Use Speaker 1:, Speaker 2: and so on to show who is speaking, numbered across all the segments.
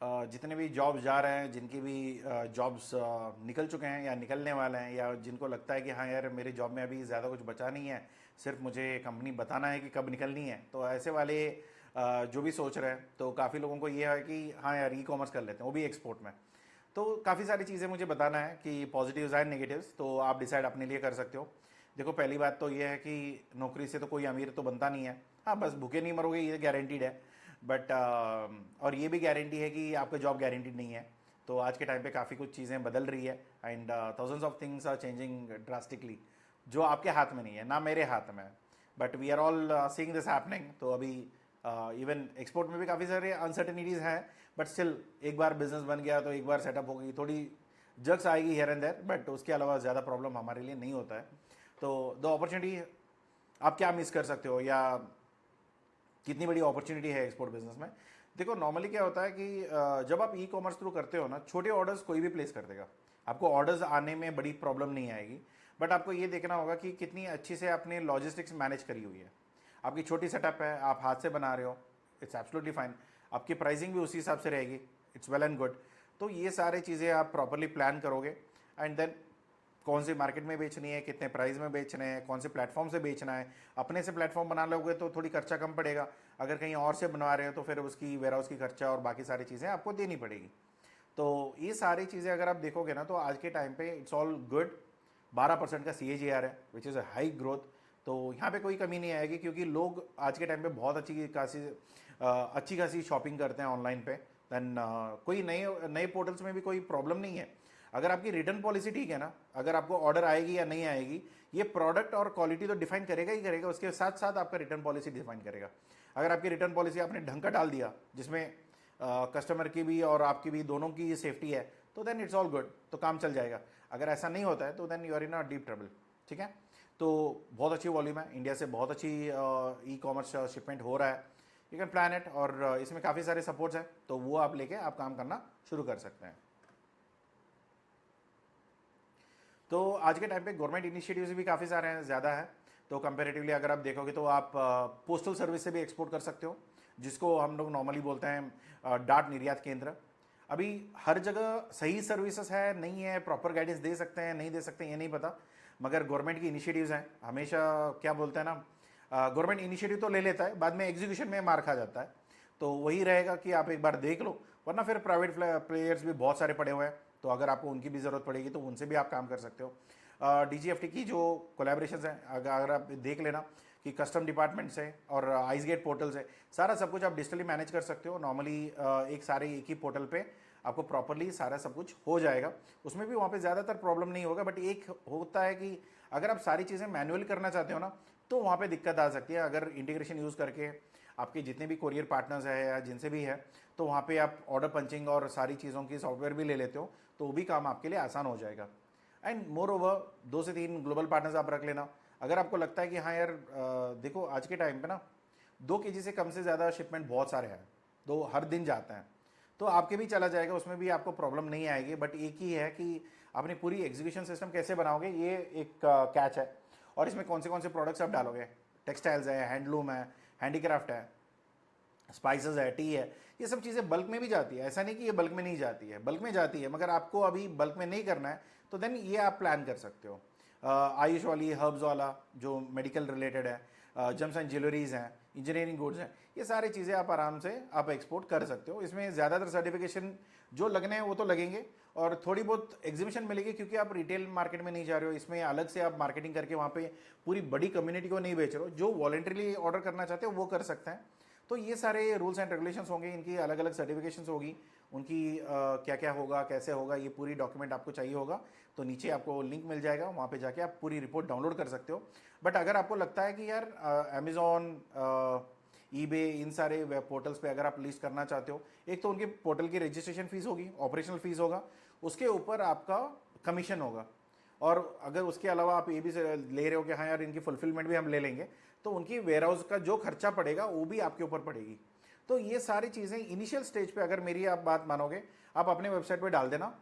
Speaker 1: जितने भी जॉब्स जा रहे हैं, जिनकी भी जॉब्स निकल चुके हैं या निकलने वाले हैं, या जिनको लगता है कि हाँ यार मेरे जॉब में अभी ज़्यादा कुछ बचा नहीं है, सिर्फ मुझे कंपनी बताना है कि कब निकलनी है, तो ऐसे वाले जो भी सोच रहे हैं, तो काफ़ी लोगों को ये है कि हाँ यार ई कॉमर्स कर लेते हैं, वो भी एक्सपोर्ट में। तो काफ़ी सारी चीज़ें मुझे बताना है कि पॉजिटिव्स एंड नेगेटिव्स, तो आप डिसाइड अपने लिए कर सकते हो। देखो, पहली बात तो ये है कि नौकरी से तो कोई अमीर तो बनता नहीं है। हाँ, बस भूखे नहीं मरोगे ये गारंटीड है। बट और ये भी गारंटी है कि आपका जॉब गारंटीड नहीं है। तो आज के टाइम पे काफ़ी कुछ चीज़ें बदल रही है, and thousands of things are changing drastically, जो आपके हाथ में नहीं है ना मेरे हाथ में है। But we are all seeing this happening. तो अभी इवन एक्सपोर्ट में भी काफ़ी सारे अनसर्टेनिटीज़ हैं, बट स्टिल एक बार बिजनेस बन गया तो एक बार सेटअप हो गई, थोड़ी जग्स आएगी हियर एंड देयर, बट उसके अलावा ज़्यादा प्रॉब्लम हमारे लिए नहीं होता है। तो द अपॉर्चुनिटी, आप क्या मिस कर सकते हो, या कितनी बड़ी अपॉर्चुनिटी है एक्सपोर्ट बिजनेस में। देखो, नॉर्मली क्या होता है कि जब आप ई कॉमर्स थ्रू करते हो ना, छोटे ऑर्डर्स कोई भी प्लेस कर देगा, आपको ऑर्डर्स आने में बड़ी प्रॉब्लम नहीं आएगी। बट आपको ये देखना होगा कि कितनी अच्छी से आपने लॉजिस्टिक्स मैनेज करी हुई है। आपकी छोटी सेटअप है, आप हाथ से बना रहे हो, इट्स एब्सोल्युटली फाइन। आपकी प्राइसिंग भी उसी हिसाब से रहेगी, इट्स वेल एंड गुड। तो ये सारी चीज़ें आप प्रॉपरली प्लान करोगे, एंड देन कौन सी मार्केट में बेचनी है, कितने प्राइस में बेचने हैं, कौन से प्लेटफॉर्म से बेचना है। अपने से प्लेटफॉर्म बना लोगे तो थोड़ी खर्चा कम पड़ेगा। अगर कहीं और से बनवा रहे हो तो फिर उसकी वेयर हाउस की खर्चा और बाकी सारी चीज़ें आपको देनी पड़ेगी। तो ये सारी चीज़ें अगर आप देखोगे ना, तो आज के टाइम पे इट्स ऑल गुड। 12% का CAGR है, which is a high growth. तो यहाँ पे कोई कमी नहीं आएगी, क्योंकि लोग आज के टाइम पे बहुत अच्छी खासी शॉपिंग करते हैं ऑनलाइन पे। देन कोई नए नए पोर्टल्स में भी कोई प्रॉब्लम नहीं है। अगर आपकी रिटर्न पॉलिसी ठीक है ना, अगर आपको ऑर्डर आएगी या नहीं आएगी, ये प्रोडक्ट और क्वालिटी तो डिफाइन करेगा ही करेगा, उसके साथ साथ आपका रिटर्न पॉलिसी डिफाइन करेगा। अगर आपकी रिटर्न पॉलिसी आपने ढंग का डाल दिया, जिसमें कस्टमर की भी और आपकी भी दोनों की सेफ्टी है, तो देन इट्स ऑल गुड, तो काम चल जाएगा। अगर ऐसा नहीं होता है तो then you are in a deep trouble. ठीक है। तो बहुत अच्छी वॉल्यूम है, इंडिया से बहुत अच्छी ई कॉमर्स शिपमेंट हो रहा है। यू कैन प्लान इट, और इसमें काफ़ी सारे सपोर्ट्स हैं, तो वो आप लेके आप काम करना शुरू कर सकते हैं। तो आज के टाइम पे गवर्नमेंट इनिशिएटिव्स भी काफ़ी सारे हैं, ज़्यादा है। तो कंपेरेटिवली अगर आप देखोगे तो आप पोस्टल सर्विस से भी एक्सपोर्ट कर सकते हो, जिसको हम लोग नॉर्मली बोलते हैं डाक निर्यात केंद्र। अभी हर जगह सही सर्विसेज है नहीं है, प्रॉपर गाइडेंस दे सकते हैं नहीं दे सकते हैं, ये नहीं पता। मगर गवर्नमेंट की इनिशिएटिव्स हैं हमेशा। क्या बोलते हैं ना, गवर्नमेंट इनिशिएटिव तो ले लेता है, बाद में एग्जीक्यूशन में मार खा जाता है। तो वही रहेगा कि आप एक बार देख लो, वरना फिर प्राइवेट प्लेयर्स भी बहुत सारे पड़े हुए हैं, तो अगर आपको उनकी भी ज़रूरत पड़ेगी तो उनसे भी आप काम कर सकते हो। DGFT की जो कोलैबोरेशन हैं, अगर आप देख लेना कि कस्टम डिपार्टमेंट से और आइस गेट पोर्टल से सारा सब कुछ आप डिजिटली मैनेज कर सकते हो। नॉर्मली एक ही पोर्टल पे आपको प्रॉपरली सारा सब कुछ हो जाएगा। उसमें भी वहाँ पे ज़्यादातर प्रॉब्लम नहीं होगा, बट एक होता है कि अगर आप सारी चीज़ें मैनुअल करना चाहते हो ना, तो वहाँ पे दिक्कत आ सकती है। अगर इंटीग्रेशन यूज़ करके आपके जितने भी कोरियर पार्टनर्स है या जिनसे भी है, तो वहाँ पे आप ऑर्डर पंचिंग और सारी चीज़ों की सॉफ्टवेयर भी ले लेते हो, तो वो भी काम आपके लिए आसान हो जाएगा। एंड मोर ओवर 2 से 3 ग्लोबल पार्टनर्स आप रख लेना। अगर आपको लगता है कि हाँ यार देखो आज के टाइम पे ना 2 kg से कम से ज़्यादा शिपमेंट बहुत सारे हैं, दो हर दिन जाते हैं, तो आपके भी चला जाएगा, उसमें भी आपको प्रॉब्लम नहीं आएगी। बट एक ही है कि अपनी पूरी एग्जीक्यूशन सिस्टम कैसे बनाओगे, ये एक कैच है। और इसमें कौन से प्रोडक्ट्स आप डालोगे, टेक्सटाइल्स है, हैंडलूम है, हैंडीक्राफ्ट है, स्पाइसेस है, टी है, ये सब चीज़ें बल्क में भी जाती है। ऐसा नहीं कि ये बल्क में नहीं जाती है, बल्क में जाती है, मगर आपको अभी बल्क में नहीं करना है, तो देन ये आप प्लान कर सकते हो। आयुष वाली, हर्ब्स वाला जो मेडिकल रिलेटेड है, जेम्स एंड ज्वेलरीज हैं, इंजीनियरिंग गुड्स हैं, ये सारी चीज़ें आप आराम से आप एक्सपोर्ट कर सकते हो। इसमें ज़्यादातर सर्टिफिकेशन जो लगने हैं वो तो लगेंगे, और थोड़ी बहुत एग्जीबिशन मिलेगी, क्योंकि आप रिटेल मार्केट में नहीं जा रहे हो। इसमें अलग से आप मार्केटिंग करके वहाँ पे पूरी बड़ी कम्युनिटी को नहीं बेच रहे हो। जो वॉलेंटरीली ऑर्डर करना चाहते हो वो कर सकते हैं। तो ये सारे रूल्स एंड रेगुलेशंस होंगे, इनकी अलग अलग सर्टिफिकेशंस होगी, उनकी क्या क्या होगा, कैसे होगा, ये पूरी डॉक्यूमेंट आपको चाहिए होगा। तो नीचे आपको लिंक मिल जाएगा, वहाँ पे जाके आप पूरी रिपोर्ट डाउनलोड कर सकते हो। बट अगर आपको लगता है कि यार अमेजोन, ईबे, इन सारे वेब पोर्टल्स पे अगर आप लिस्ट करना चाहते हो, एक तो उनके पोर्टल की रजिस्ट्रेशन फीस होगी, ऑपरेशनल फीस होगा, उसके ऊपर आपका कमीशन होगा। और अगर उसके अलावा आप ये भी ले रहे हो कि हाँ यार इनकी फुलफिलमेंट भी हम ले लेंगे, तो उनकी वेयर हाउस का जो खर्चा पड़ेगा वो भी आपके ऊपर पड़ेगी। तो ये सारी चीज़ें इनिशियल स्टेज पे, अगर मेरी आप बात मानोगे, आप अपने वेबसाइट पे डाल देना,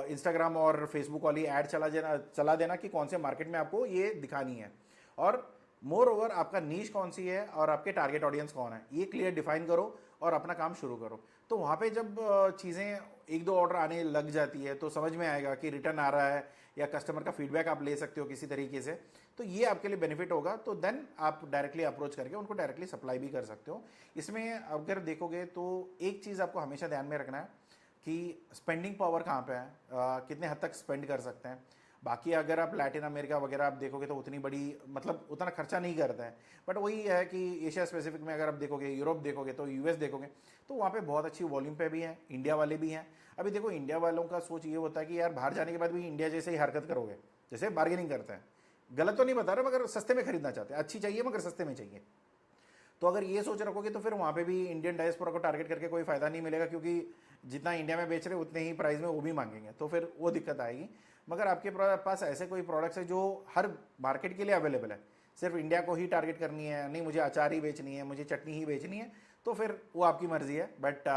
Speaker 1: इंस्टाग्राम और फेसबुक वाली ऐड चला देना कि कौन से मार्केट में आपको ये दिखानी है, और मोर ओवर आपका नीश कौन सी है और आपके टारगेट ऑडियंस कौन है, ये क्लियर डिफाइन करो। और अपना काम शुरू करो। तो वहाँ पे जब चीज़ें एक दो ऑर्डर आने लग जाती है तो समझ में आएगा कि रिटर्न आ रहा है या कस्टमर का फीडबैक आप ले सकते हो किसी तरीके से, तो ये आपके लिए बेनिफिट होगा। तो देन आप डायरेक्टली अप्रोच करके उनको डायरेक्टली सप्लाई भी कर सकते हो। इसमें अगर देखोगे तो एक चीज़ आपको हमेशा ध्यान में रखना है कि स्पेंडिंग पावर कहाँ पे है, कितने हद तक स्पेंड कर सकते हैं। बाकी अगर आप लैटिन अमेरिका वगैरह आप देखोगे तो उतनी बड़ी मतलब उतना खर्चा नहीं करता है, बट वही है कि एशिया स्पेसिफिक में अगर आप देखोगे, यूरोप देखोगे तो यूएस देखोगे तो वहाँ पे बहुत अच्छी वॉल्यूम पे भी हैं, इंडिया वाले भी हैं। अभी देखो इंडिया वालों का सोच ये होता है कि यार बाहर जाने के बाद भी इंडिया जैसे ही हरकत करोगे, जैसे बार्गेनिंग करते हैं, गलत तो नहीं बता रहे मगर सस्ते में खरीदना चाहते हैं, अच्छी चाहिए मगर सस्ते में चाहिए। तो अगर ये सोच रखोगे तो फिर वहाँ पे भी इंडियन डायस्पोरा को टारगेट करके कोई फायदा नहीं मिलेगा, क्योंकि जितना इंडिया में बेच रहे उतने ही प्राइस में वो भी मांगेंगे, तो फिर वो दिक्कत आएगी। मगर आपके पास ऐसे कोई प्रोडक्ट्स है जो हर मार्केट के लिए अवेलेबल है, सिर्फ इंडिया को ही टारगेट करनी है, नहीं मुझे अचार ही बेचनी है, मुझे चटनी ही बेचनी है, तो फिर वो आपकी मर्जी है। बट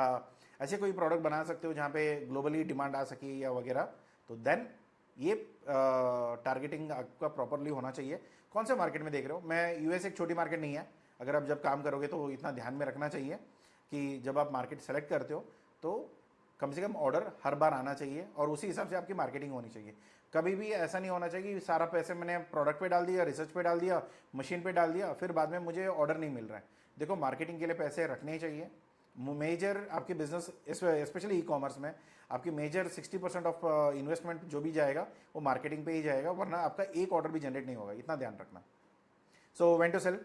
Speaker 1: ऐसे कोई प्रोडक्ट बना सकते हो जहाँ पे ग्लोबली डिमांड आ सके या वगैरह, तो देन ये टारगेटिंग आपका प्रॉपरली होना चाहिए। कौन से मार्केट में देख रहे हो, मैं यूएस एक छोटी मार्केट नहीं है, अगर आप जब काम करोगे तो इतना ध्यान में रखना चाहिए कि जब आप मार्केट सेलेक्ट करते हो तो कम से कम ऑर्डर हर बार आना चाहिए और उसी हिसाब से आपकी मार्केटिंग होनी चाहिए। कभी भी ऐसा नहीं होना चाहिए कि सारा पैसे मैंने प्रोडक्ट पे डाल दिया, रिसर्च पे डाल दिया, मशीन पे डाल दिया, फिर बाद में मुझे ऑर्डर नहीं मिल रहा है। देखो मार्केटिंग के लिए पैसे रखने ही चाहिए। मेजर आपके बिजनेस स्पेशली ई कॉमर्स में आपकी मेजर 60% ऑफ इन्वेस्टमेंट जो भी जाएगा वो मार्केटिंग पे ही जाएगा, वरना आपका एक ऑर्डर भी जनरेट नहीं होगा, इतना ध्यान रखना। सो व्हेन टू सेल,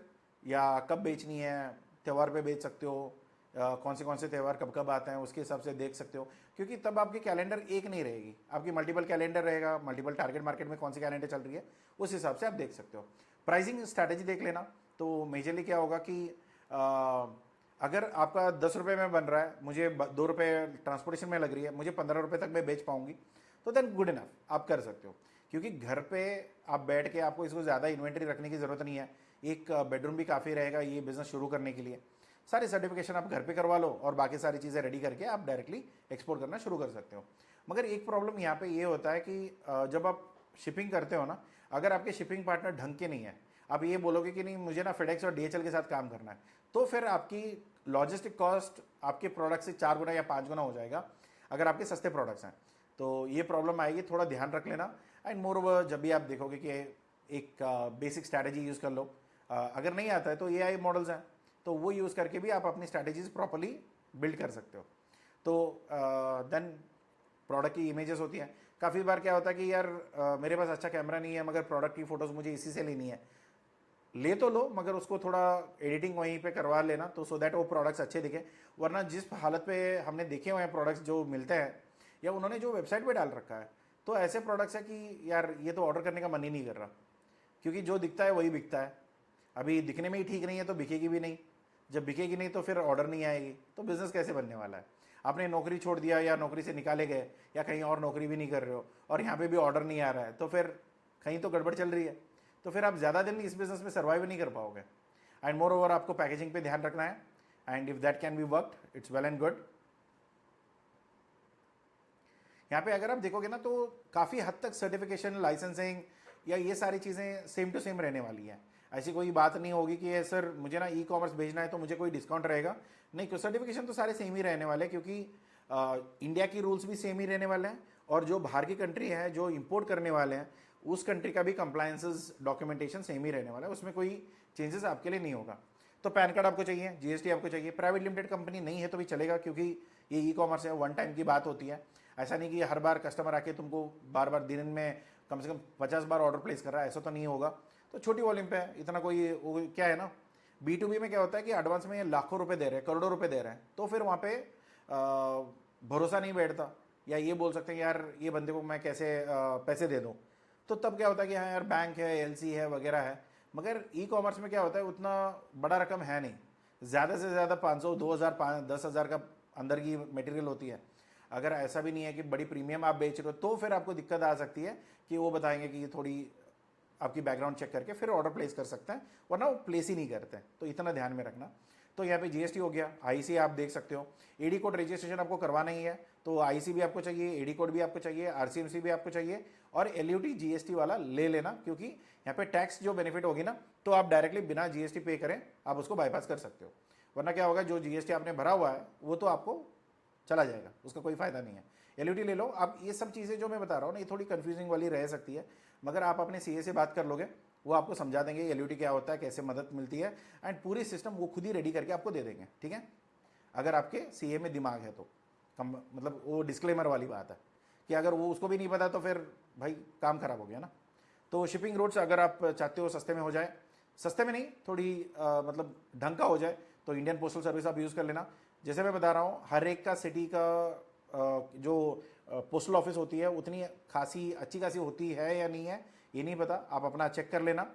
Speaker 1: या कब बेचनी है, त्यौहार पे बेच सकते हो, कौन से त्यौहार कब कब आते हैं उसके हिसाब से देख सकते हो, क्योंकि तब आपकी कैलेंडर एक नहीं रहेगी, आपकी मल्टीपल कैलेंडर रहेगा, मल्टीपल टारगेट मार्केट में कौन सी कैलेंडर चल रही है उस हिसाब से आप देख सकते हो। प्राइसिंग स्ट्रैटेजी देख लेना। तो मेजरली क्या होगा कि अगर आपका 10 रुपये में बन रहा है, मुझे 2 रुपये ट्रांसपोर्टेशन में लग रही है, मुझे 15 रुपये तक मैं बेच पाऊंगी, तो देन गुड इनफ, आप कर सकते हो। क्योंकि घर पे आप बैठ के आपको इसको ज़्यादा इन्वेंट्री रखने की ज़रूरत नहीं है, एक बेडरूम भी काफ़ी रहेगा ये बिज़नेस शुरू करने के लिए। सारी सर्टिफिकेशन आप घर पे करवा लो और बाकी सारी चीज़ें रेडी करके आप डायरेक्टली एक्सपोर्ट करना शुरू कर सकते हो। मगर एक प्रॉब्लम यहाँ पे ये होता है कि जब आप शिपिंग करते हो ना, अगर आपके शिपिंग पार्टनर ढंग के नहीं है, आप ये बोलोगे कि नहीं मुझे ना फेडेक्स और डीएचएल के साथ काम करना है, तो फिर आपकी लॉजिस्टिक कॉस्ट आपके प्रोडक्ट से 4 गुना या 5 गुना हो जाएगा अगर आपके सस्ते प्रोडक्ट्स हैं। तो ये प्रॉब्लम आएगी, थोड़ा ध्यान रख लेना। एंड मोर ओवर जब भी आप देखोगे कि एक बेसिक स्ट्रैटेजी यूज़ कर लो, अगर नहीं आता है तो एआई मॉडल्स हैं, तो वो यूज़ करके भी आप अपनी स्ट्रैटेजीज प्रॉपर्ली बिल्ड कर सकते हो। तो देन प्रोडक्ट की इमेजेस होती हैं। काफ़ी बार क्या होता है कि यार मेरे पास अच्छा कैमरा नहीं है मगर प्रोडक्ट की फ़ोटोज़ मुझे इसी से लेनी है, ले तो लो मगर उसको थोड़ा एडिटिंग वहीं पे करवा लेना, तो सो दैट वो प्रोडक्ट्स अच्छे दिखे। वरना जिस हालत पे हमने देखे हुए हैं प्रोडक्ट्स जो मिलते हैं या उन्होंने जो वेबसाइट पे डाल रखा है, तो ऐसे प्रोडक्ट्स है कि यार ये तो ऑर्डर करने का मन ही नहीं कर रहा, क्योंकि जो दिखता है वही बिकता है। अभी दिखने में ही ठीक नहीं है तो बिकेगी भी नहीं, जब बिकेगी नहीं तो फिर ऑर्डर नहीं आएगी, तो बिज़नेस कैसे बनने वाला है। आपने नौकरी छोड़ दिया या नौकरी से निकाले गए या कहीं और नौकरी भी नहीं कर रहे हो और यहाँ पे भी ऑर्डर नहीं आ रहा है, तो फिर कहीं तो गड़बड़ चल रही है, तो फिर आप ज़्यादा दिन इस बिज़नेस में सर्वाइव नहीं कर पाओगे। एंड मोर ओवर आपको पैकेजिंग पे ध्यान रखना है, and if that can be worked it's well and good. यहाँ पे अगर आप देखोगे ना तो काफ़ी हद तक सर्टिफिकेशन, लाइसेंसिंग या ये सारी चीज़ें सेम टू सेम रहने वाली हैं। ऐसी कोई बात नहीं होगी कि सर मुझे ना ई कॉमर्स भेजना है तो मुझे कोई डिस्काउंट रहेगा, नहीं, सर्टिफिकेशन तो सारे सेम ही रहने वाले हैं, क्योंकि इंडिया की रूल्स भी सेम ही रहने वाले हैं और जो बाहर की कंट्री है जो इंपोर्ट करने वाले हैं उस कंट्री का भी कंप्लायंसेस डॉक्यूमेंटेशन सेम ही रहने वाला है, उसमें कोई चेंजेस आपके लिए नहीं होगा। तो पैन कार्ड आपको चाहिए, जीएसटी आपको चाहिए, प्राइवेट लिमिटेड कंपनी नहीं है तो भी चलेगा, क्योंकि ये ई कॉमर्स है, वन टाइम की बात होती है। ऐसा नहीं कि हर बार कस्टमर आके तुमको बार बार दिन में कम से कम 50 बार ऑर्डर प्लेस कर रहा है, ऐसा तो नहीं होगा। तो छोटी वॉल्यूम पे है, इतना कोई वो क्या है ना, B2B में क्या होता है कि एडवांस में लाखों रुपए दे रहे हैं, करोड़ों रुपए दे रहे हैं, तो फिर वहाँ पे भरोसा नहीं बैठता, या ये बोल सकते हैं यार ये बंदे को मैं कैसे पैसे दे दूँ। तो तब क्या होता है कि हाँ यार बैंक है, एलसी है वगैरह है, मगर ई कॉमर्स में क्या होता है उतना बड़ा रकम है नहीं, ज़्यादा से ज़्यादा 500, 2000, 10,000 का अंदर की मटेरियल होती है। अगर ऐसा भी नहीं है कि बड़ी प्रीमियम आप बेच रहे हो तो फिर आपको दिक्कत आ सकती है कि वो बताएंगे कि थोड़ी आपकी बैकग्राउंड चेक करके फिर ऑर्डर प्लेस कर सकते हैं, वरना वो प्लेस ही नहीं करते हैं, तो इतना ध्यान में रखना। तो यहाँ पे जीएसटी हो गया, आईसी आप देख सकते हो, एडी कोड रजिस्ट्रेशन आपको करवाना ही है, तो आईसी भी आपको चाहिए, एडी कोड भी आपको चाहिए, आरसीएमसी भी आपको चाहिए, और एलयूटी जीएसटी वाला ले लेना, क्योंकि यहाँ पे टैक्स जो बेनिफिट होगी ना तो आप डायरेक्टली बिना जीएसटी पे करें आप उसको बाईपास कर सकते हो, वरना क्या होगा, जो जीएसटी आपने भरा हुआ है वो तो आपको चला जाएगा, उसका कोई फ़ायदा नहीं है। एलयूटी ले लो आप। ये सब चीज़ें जो मैं बता रहा हूँ ना, ये थोड़ी कंफ्यूजिंग वाली रह सकती है, मगर आप अपने सीए से बात कर लोगे, वो आपको समझा देंगे एलयूटी क्या होता है, कैसे मदद मिलती है, एंड पूरी सिस्टम वो खुद ही रेडी करके आपको दे देंगे, ठीक है। अगर आपके सीए में दिमाग है तो कम, मतलब वो डिस्क्लेमर वाली बात है कि अगर वो उसको भी नहीं पता तो फिर भाई काम खराब हो गया ना। तो शिपिंग रोड्स अगर आप चाहते हो सस्ते में हो जाए, सस्ते में नहीं, थोड़ी मतलब ढंग का हो जाए, तो इंडियन पोस्टल सर्विस आप यूज़ कर लेना। जैसे मैं बता रहा हूँ, हर एक का सिटी का जो पोस्टल ऑफिस होती है उतनी खासी अच्छी खासी होती है या नहीं है ये नहीं पता, आप अपना चेक कर लेना।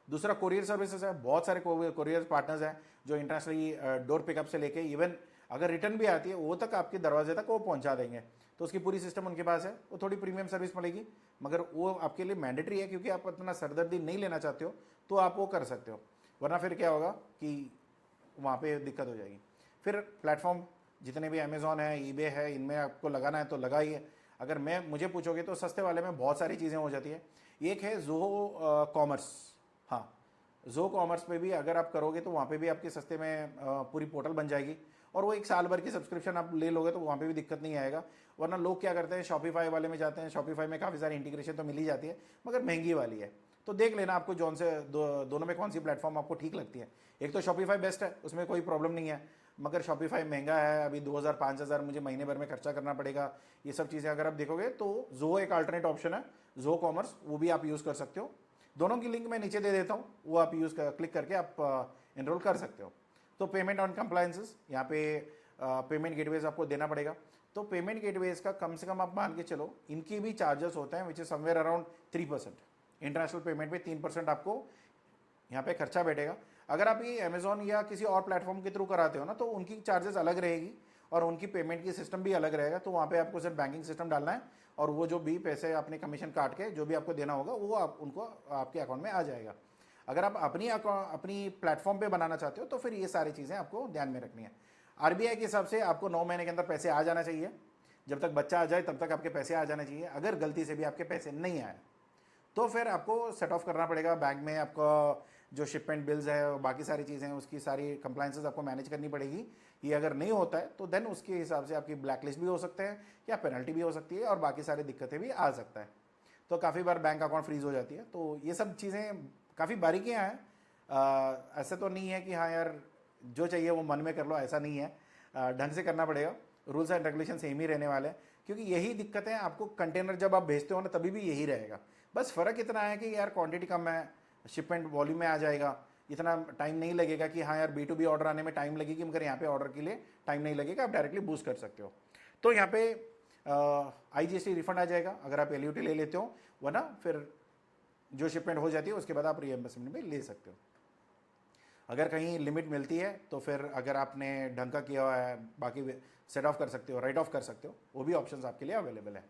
Speaker 1: दूसरा कोरियर सर्विसेज है, बहुत सारे कोरियर पार्टनर्स हैं जो इंटरनेशनली डोर पिकअप से लेके इवन अगर रिटर्न भी आती है वो तक आपके दरवाजे तक वो पहुंचा देंगे, तो उसकी पूरी सिस्टम उनके पास है। वो थोड़ी प्रीमियम सर्विस मिलेगी, मगर वो आपके लिए मैंडेटरी है, क्योंकि आप अपना सरदर्दी नहीं लेना चाहते हो तो आप वो कर सकते हो, वरना फिर क्या होगा कि वहाँ पे दिक्कत हो जाएगी। फिर प्लेटफॉर्म जितने भी अमेज़ॉन है, ईबे है, इनमें आपको लगाना है तो लगाइए। अगर मैं मुझे पूछोगे तो सस्ते वाले में बहुत सारी चीज़ें हो जाती है। एक है ज़ोहो कॉमर्स, हाँ, ज़ोहो कॉमर्स पे भी अगर आप करोगे तो वहाँ पे भी आपके सस्ते में पूरी पोर्टल बन जाएगी, और वो एक साल भर की सब्सक्रिप्शन आप ले लोगे तो वहाँ पे भी दिक्कत नहीं आएगा। वरना लोग क्या करते हैं, शॉपिफाई वाले में जाते हैं, शॉपिफाई में काफ़ी सारी इंटीग्रेशन तो मिल ही जाती है, मगर महंगी वाली है। तो देख लेना आपको जौन से दोनों में कौन सी प्लेटफॉर्म आपको ठीक लगती है। एक तो शॉपिफाई बेस्ट है, उसमें कोई प्रॉब्लम नहीं है, मगर शॉपिफाई महंगा है, अभी 2000-5000 मुझे महीने भर में खर्चा करना पड़ेगा। ये सब चीज़ें अगर आप देखोगे तो ज़ो एक अल्टरनेट ऑप्शन है, ज़ो कॉमर्स, वो भी आप यूज़ कर सकते हो। दोनों की लिंक मैं नीचे दे देता हूँ, वो आप क्लिक करके आप इनरोल कर सकते हो। तो पेमेंट ऑन कंप्लायंसेस, यहाँ पे पेमेंट गेटवेज आपको देना पड़ेगा। तो पेमेंट गेटवेज का कम से कम आप मान के चलो, इनकी भी चार्जेस होते हैं which is somewhere around 3%। International payment पे 3% आपको यहाँ पे खर्चा बैठेगा। अगर आप ये अमेजोन या किसी और प्लेटफॉर्म के थ्रू कराते हो ना, तो उनकी चार्जेस अलग रहेगी और उनकी पेमेंट की सिस्टम भी अलग रहेगा। तो वहाँ पे आपको सिर्फ बैंकिंग सिस्टम डालना है, और वो जो भी पैसे अपने कमीशन काट के जो भी आपको देना होगा वो आप उनको आपके अकाउंट में आ जाएगा। अगर आप अपनी प्लेटफॉर्म पे बनाना चाहते हो तो फिर ये सारी चीज़ें आपको ध्यान में रखनी है। आरबीआई के हिसाब से आपको 9 महीने के अंदर पैसे आ जाना चाहिए, जब तक बच्चा आ जाए तब तक आपके पैसे आ जाने चाहिए। अगर गलती से भी आपके पैसे नहीं आए तो फिर आपको सेट ऑफ करना पड़ेगा बैंक में, आपका जो शिपमेंट बिल्स है और बाकी सारी चीज़ें हैं उसकी सारी कंप्लाइंसेस आपको मैनेज करनी पड़ेगी। ये अगर नहीं होता है तो देन उसके हिसाब से आपकी ब्लैक लिस्ट भी हो सकते हैं या पेनल्टी भी हो सकती है और बाकी सारी दिक्कतें भी आ सकता है। तो काफ़ी बार बैंक अकाउंट फ्रीज हो जाती है। तो ये सब चीज़ें काफ़ी बारीकियाँ हैं। ऐसा तो नहीं है कि हाँ यार जो चाहिए वो मन में कर लो, ऐसा नहीं है। ढंग से करना पड़ेगा, रूल्स एंड रेगुलेशन सेम ही रहने वाले हैं, क्योंकि यही दिक्कत है आपको। कंटेनर जब आप भेजते हो ना तभी भी यही रहेगा, बस फ़र्क इतना है कि यार क्वांटिटी कम है, शिपमेंट वॉल्यूम में आ जाएगा, इतना टाइम नहीं लगेगा कि हाँ यार B2B ऑर्डर आने में टाइम लगेगी, मगर यहाँ पे ऑर्डर के लिए टाइम नहीं लगेगा, आप डायरेक्टली बूस्ट कर सकते हो। तो यहाँ पे IGST रिफंड आ जाएगा अगर आप LUT ले लेते हो, वरना फिर जो शिपमेंट हो जाती है उसके बाद आप रीएम्बर्समेंट में ले सकते हो। अगर कहीं लिमिट मिलती है तो फिर अगर आपने ढंग का किया हुआ है, बाकी सेट ऑफ कर सकते हो, राइट ऑफ कर सकते हो, वो भी ऑप्शंस आपके लिए अवेलेबल है।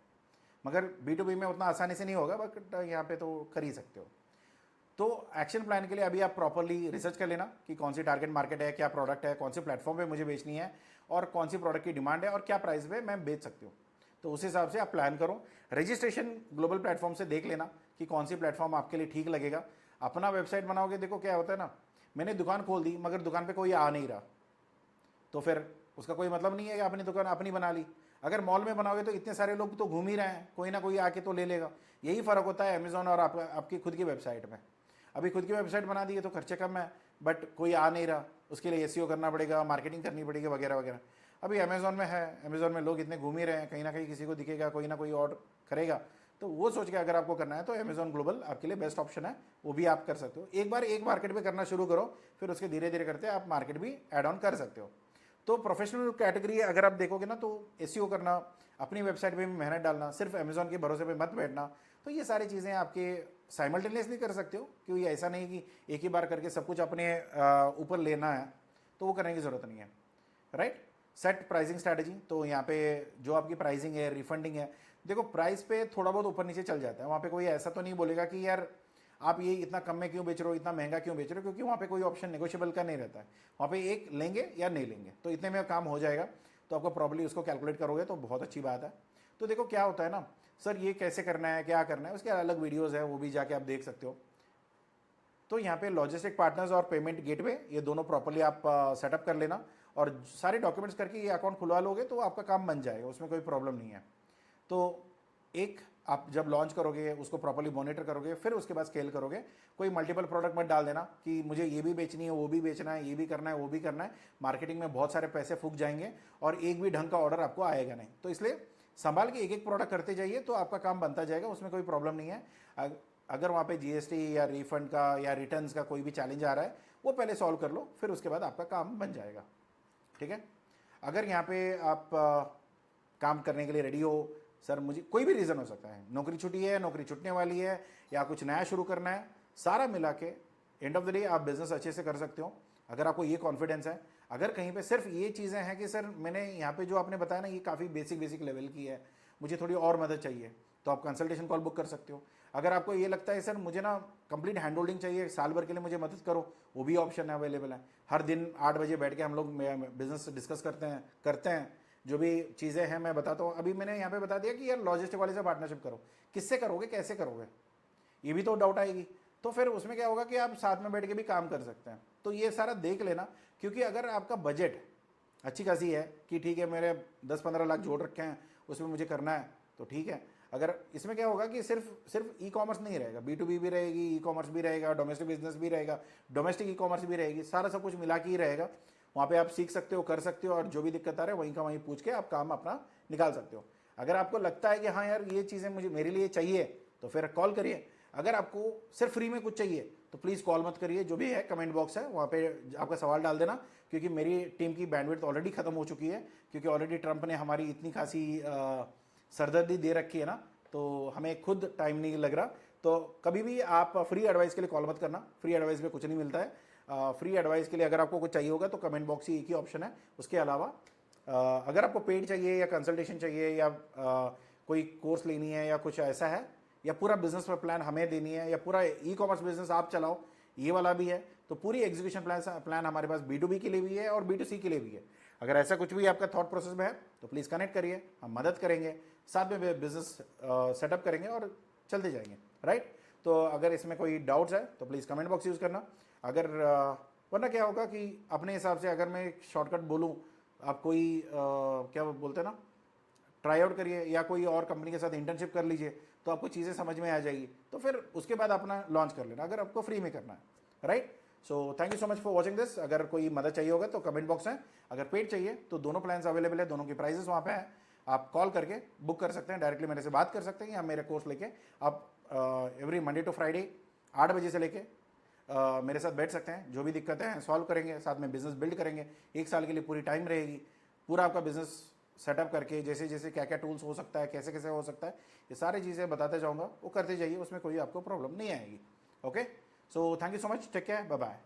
Speaker 1: मगर B2B में उतना आसानी से नहीं होगा, बट यहाँ पे तो कर ही सकते हो। तो एक्शन प्लान के लिए अभी आप प्रॉपरली रिसर्च कर लेना कि कौन सी टारगेट मार्केट है, क्या प्रोडक्ट है, कौन से प्लेटफॉर्म पे मुझे बेचनी है, और कौन सी प्रोडक्ट की डिमांड है और क्या प्राइस पे मैं बेच सकती हूँ। तो उस हिसाब से आप प्लान करो। रजिस्ट्रेशन ग्लोबल प्लेटफॉर्म से देख लेना कि कौन सी प्लेटफॉर्म आपके लिए ठीक लगेगा। अपना वेबसाइट बनाओगे, देखो क्या होता है ना, मैंने दुकान खोल दी मगर दुकान पे कोई आ नहीं रहा, तो फिर उसका कोई मतलब नहीं है कि आपने दुकान अपनी बना ली। अगर मॉल में बनाओगे तो इतने सारे लोग तो घूम ही रहे हैं, कोई ना कोई आके तो ले लेगा। यही फ़र्क होता है अमेज़ॉन और आपकी खुद की वेबसाइट में। अभी खुद की वेबसाइट बना दी है तो खर्चे कम है, बट कोई आ नहीं रहा, उसके लिए SEO करना पड़ेगा, मार्केटिंग करनी पड़ेगी वगैरह वगैरह। अभी अमेज़ॉन में है, अमेज़ॉन में लोग इतने घूम ही रहे हैं, कहीं ना कहीं किसी को दिखेगा, कोई ना कोई ऑर्डर करेगा। तो वो सोच के अगर आपको करना है तो अमेज़ॉन ग्लोबल आपके लिए बेस्ट ऑप्शन है, वो भी आप कर सकते हो। एक बार एक मार्केट पे करना शुरू करो, फिर उसके धीरे धीरे करते आप मार्केट भी ऐड ऑन कर सकते हो। तो प्रोफेशनल कैटेगरी अगर आप देखोगे ना, तो SEO करना, अपनी वेबसाइट पे भी मेहनत डालना, सिर्फ अमेज़ॉन के भरोसे पे मत बैठना। तो ये सारी चीज़ें आपके साइमल्टेनियसली कर सकते हो, क्योंकि ऐसा नहीं कि एक ही बार करके सब कुछ अपने ऊपर लेना है, तो वो करने की ज़रूरत नहीं है। Right, set pricing strategy. तो यहाँ पे जो आपकी प्राइसिंग है, रिफंडिंग है, देखो प्राइस पे थोड़ा बहुत ऊपर नीचे चल जाता है। वहाँ पे कोई ऐसा तो नहीं बोलेगा कि यार आप ये इतना कम में क्यों बेच रहे हो, इतना महंगा क्यों बेच रहे हो, क्योंकि वहाँ पे कोई ऑप्शन नेगोशिएबल का नहीं रहता है। वहाँ पे एक लेंगे या नहीं लेंगे, तो इतने में काम हो जाएगा। तो आपको प्रॉब्लली उसको कैलकुलेट करोगे तो बहुत अच्छी बात है। तो देखो क्या होता है ना सर, ये कैसे करना है, क्या करना है, उसके अलग वीडियोज़ है, वो भी जाके आप देख सकते हो। तो यहाँ पे लॉजिस्टिक पार्टनर्स और पेमेंट गेटवे ये दोनों प्रॉपर्ली आप सेटअप कर लेना और सारे डॉक्यूमेंट्स करके ये अकाउंट खुलवा लोगे तो आपका काम बन जाएगा, उसमें कोई प्रॉब्लम नहीं है। तो एक आप जब लॉन्च करोगे उसको प्रॉपर्ली मॉनिटर करोगे, फिर उसके बाद स्केल करोगे। कोई मल्टीपल प्रोडक्ट मत डाल देना कि मुझे ये भी बेचनी है, वो भी बेचना है, ये भी करना है, वो भी करना है। मार्केटिंग में बहुत सारे पैसे फूक जाएंगे और एक भी ढंग का ऑर्डर आपको आएगा नहीं। तो इसलिए संभाल के एक एक प्रोडक्ट करते जाइए तो आपका काम बनता जाएगा, उसमें कोई प्रॉब्लम नहीं है। अगर वहाँ पे जीएसटी या रिफंड का या रिटर्न्स का कोई भी चैलेंज आ रहा है वो पहले सॉल्व कर लो, फिर उसके बाद आपका काम बन जाएगा। ठीक है। अगर यहाँ पे आप काम करने के लिए रेडी हो, सर मुझे कोई भी रीज़न हो सकता है, नौकरी छुट्टी है, नौकरी छूटने वाली है, या कुछ नया शुरू करना है, सारा मिला के एंड ऑफ द डे आप बिजनेस अच्छे से कर सकते हो अगर आपको ये कॉन्फिडेंस है। अगर कहीं पे सिर्फ ये चीज़ें हैं कि सर मैंने यहाँ पे जो आपने बताया ना ये काफ़ी बेसिक लेवल की है, मुझे थोड़ी और मदद चाहिए, तो आप कंसल्टेशन कॉल बुक कर सकते हो। अगर आपको ये लगता है सर मुझे ना कंप्लीट हैंड होल्डिंग चाहिए, साल भर के लिए मुझे मदद करो, वो भी ऑप्शन है, अवेलेबल है। हर दिन 8 बजे बैठ के हम लोग बिजनेस डिस्कस करते हैं जो भी चीज़ें हैं मैं बताता हूँ। अभी मैंने यहाँ पे बता दिया कि यार लॉजिस्टिक वाले से पार्टनरशिप करो, किससे करोगे, कैसे करोगे, ये भी तो डाउट आएगी। तो फिर उसमें क्या होगा कि आप साथ में बैठ के भी काम कर सकते हैं। तो ये सारा देख लेना, क्योंकि अगर आपका बजट अच्छी खासी है कि ठीक है मेरे 10-15 लाख जोड़ रखे हैं उसमें मुझे करना है तो ठीक है। अगर इसमें क्या होगा कि सिर्फ ई कॉमर्स नहीं रहेगा, B2B भी रहेगी, ई कॉमर्स भी रहेगा, डोमेस्टिक बिजनेस भी रहेगा, डोमेस्टिक ई कॉमर्स भी रहेगी, सारा सब कुछ मिला के ही रहेगा। वहाँ पे आप सीख सकते हो, कर सकते हो, और जो भी दिक्कत आ रहा है वहीं का वहीं पूछ के आप काम अपना निकाल सकते हो। अगर आपको लगता है कि हाँ यार ये चीज़ें मुझे मेरे लिए चाहिए तो फिर कॉल करिए। अगर आपको सिर्फ फ्री में कुछ चाहिए तो प्लीज़ कॉल मत करिए, जो भी है कमेंट बॉक्स है वहाँ पे आपका सवाल डाल देना, क्योंकि मेरी टीम की बैंडविड्थ ऑलरेडी खत्म हो चुकी है, क्योंकि ऑलरेडी ट्रंप ने हमारी इतनी खासी सरदर्दी दे रखी है ना, तो हमें खुद टाइम नहीं लग रहा। तो कभी भी आप फ्री एडवाइस के लिए कॉल मत करना, फ्री एडवाइस में कुछ नहीं मिलता है। फ्री एडवाइस के लिए अगर आपको कुछ चाहिए होगा तो कमेंट बॉक्स ही एक ही ऑप्शन है। उसके अलावा अगर आपको पेड चाहिए या कंसल्टेशन चाहिए या कोई कोर्स लेनी है या कुछ ऐसा है, या पूरा बिजनेस पर प्लान हमें देनी है, या पूरा ई कॉमर्स बिजनेस आप चलाओ, ये वाला भी है, तो पूरी एग्जीक्यूशन प्लान हमारे पास B2B के लिए भी है और B2C के लिए भी है। अगर ऐसा कुछ भी आपका थॉट प्रोसेस में है तो प्लीज़ कनेक्ट करिए, हम मदद करेंगे, साथ में बिजनेस सेटअप करेंगे और चलते जाएंगे, राइट। तो अगर इसमें कोई डाउट्स है तो प्लीज़ कमेंट बॉक्स यूज़ करना। अगर वरना क्या होगा कि अपने हिसाब से अगर मैं एक शॉर्टकट बोलूँ, आप कोई क्या बोलते हैं ना, ट्राई आउट करिए या कोई और कंपनी के साथ इंटर्नशिप कर लीजिए तो आपको चीज़ें समझ में आ जाएगी, तो फिर उसके बाद अपना लॉन्च कर लेना अगर आपको फ्री में करना है, right. So thank you so much for watching this. अगर कोई मदद चाहिए होगा तो कमेंट बॉक्स है, अगर पेड चाहिए तो दोनों प्लान्स अवेलेबल है, दोनों की प्राइजेस वहाँ पे है, आप कॉल करके बुक कर सकते हैं, डायरेक्टली मेरे से बात कर सकते हैं, या मेरे कोर्स लेके आप एवरी मंडे टू फ्राइडे 8 बजे से लेके मेरे साथ बैठ सकते हैं, जो भी दिक्कतें हैं सॉल्व करेंगे, साथ में बिजनेस बिल्ड करेंगे। 1 साल के लिए पूरी टाइम रहेगी, पूरा आपका बिजनेस सेटअप करके जैसे जैसे क्या क्या टूल्स हो सकता है, कैसे कैसे हो सकता है, ये सारी चीज़ें बताते जाऊँगा, वो करते जाइए, उसमें कोई आपको प्रॉब्लम नहीं आएगी। Okay, so thank you so much, take care, bye bye.